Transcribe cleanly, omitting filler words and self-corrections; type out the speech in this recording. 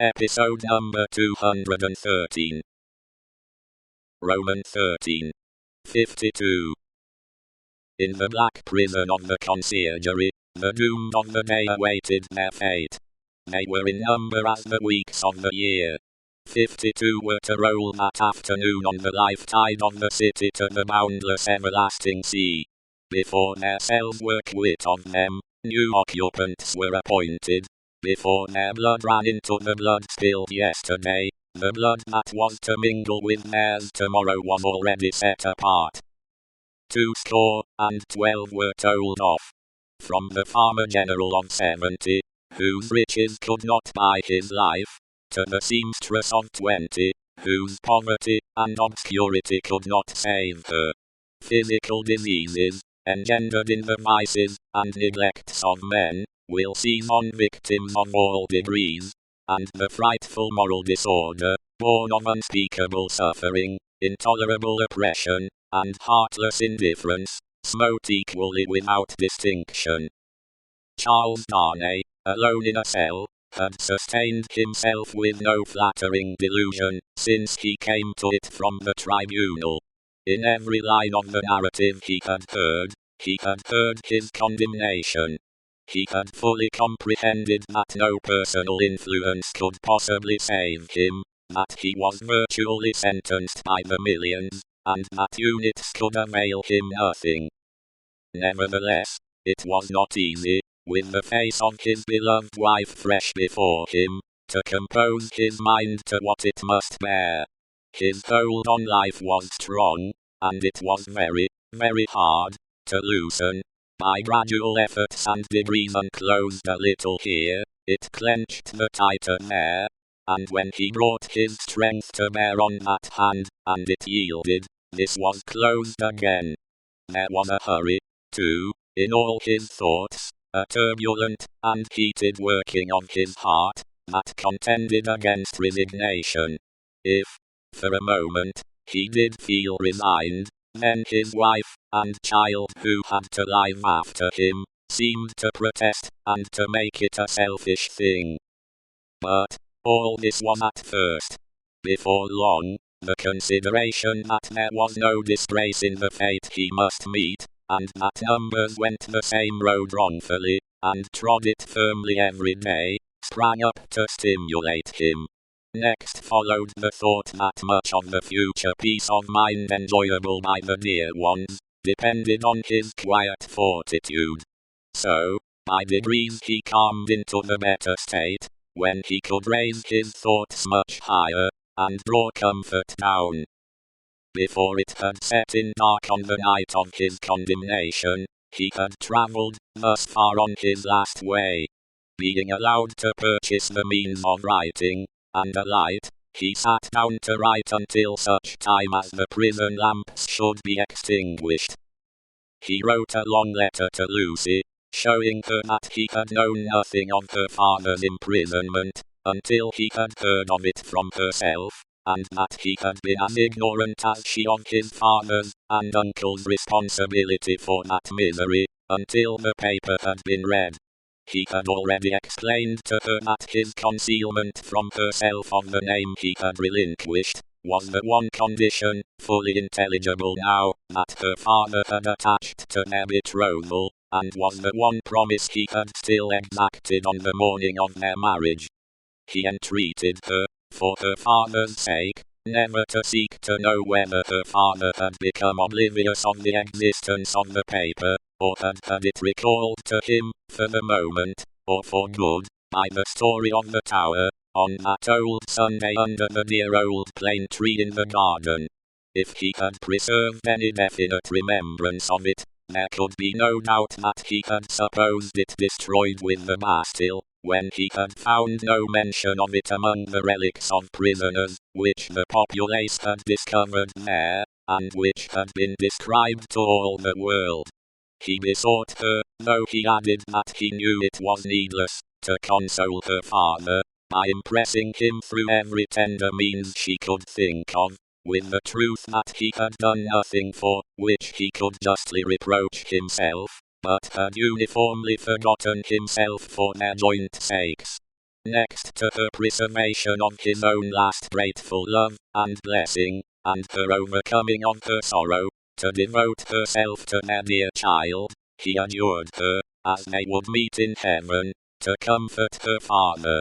Episode number 213. Roman 13. 52. In the black prison of the conciergerie, the doomed of the day awaited their fate. They were in number as the weeks of the year. 52 were to roll that afternoon on the life tide of the city to the boundless everlasting sea. Before their cells were quit of them, new occupants were appointed. Before their blood ran into the blood spilled yesterday, the blood that was to mingle with theirs tomorrow was already set apart. 212 were told off. From the farmer general of 70, whose riches could not buy his life, to the seamstress of 20, whose poverty and obscurity could not save her. Physical diseases, engendered in the vices and neglects of men, will seize on victims of all degrees, and the frightful moral disorder, born of unspeakable suffering, intolerable oppression, and heartless indifference, smote equally without distinction. Charles Darnay, alone in a cell, had sustained himself with no flattering delusion, since he came to it from the tribunal. In every line of the narrative he had heard his condemnation. He had fully comprehended that no personal influence could possibly save him, that he was virtually sentenced by the millions, and that units could avail him nothing. Nevertheless, it was not easy, with the face of his beloved wife fresh before him, to compose his mind to what it must bear. His hold on life was strong, and it was very, very hard to loosen. By gradual efforts and degrees unclosed a little here, it clenched the tighter there, and when he brought his strength to bear on that hand, and it yielded, this was closed again. There was a hurry, too, in all his thoughts, a turbulent and heated working of his heart, that contended against resignation. If, for a moment, he did feel resigned, then his wife and child who had to live after him, seemed to protest, and to make it a selfish thing. But, all this was at first. Before long, the consideration that there was no disgrace in the fate he must meet, and that numbers went the same road wrongfully, and trod it firmly every day, sprang up to stimulate him. Next followed the thought that much of the future peace of mind enjoyable by the dear ones, depended on his quiet fortitude. So, by degrees he calmed into the better state, when he could raise his thoughts much higher, and draw comfort down. Before it had set in dark on the night of his condemnation, he had travelled thus far on his last way. Being allowed to purchase the means of writing, and a light, he sat down to write until such time as the prison lamps should be extinguished. He wrote a long letter to Lucy, showing her that he had known nothing of her father's imprisonment, until he had heard of it from herself, and that he had been as ignorant as she of his father's and uncle's responsibility for that misery, until the paper had been read. He had already explained to her that his concealment from herself of the name he had relinquished, was the one condition, fully intelligible now, that her father had attached to their betrothal, and was the one promise he had still exacted on the morning of their marriage. He entreated her, for her father's sake, never to seek to know whether her father had become oblivious of the existence of the paper, or had it recalled to him, for the moment, or for good, by the story of the tower, on that old Sunday under the dear old plane tree in the garden. If he had preserved any definite remembrance of it, there could be no doubt that he had supposed it destroyed with the Bastille, when he had found no mention of it among the relics of prisoners, which the populace had discovered there, and which had been described to all the world. He besought her, though he added that he knew it was needless, to console her father, by impressing him through every tender means she could think of, with the truth that he had done nothing for which he could justly reproach himself, but had uniformly forgotten himself for their joint sakes. next to her preservation on his own last grateful love and blessing, and her overcoming on her sorrow, to devote herself to their dear child, he adjured her, as they would meet in heaven, to comfort her father.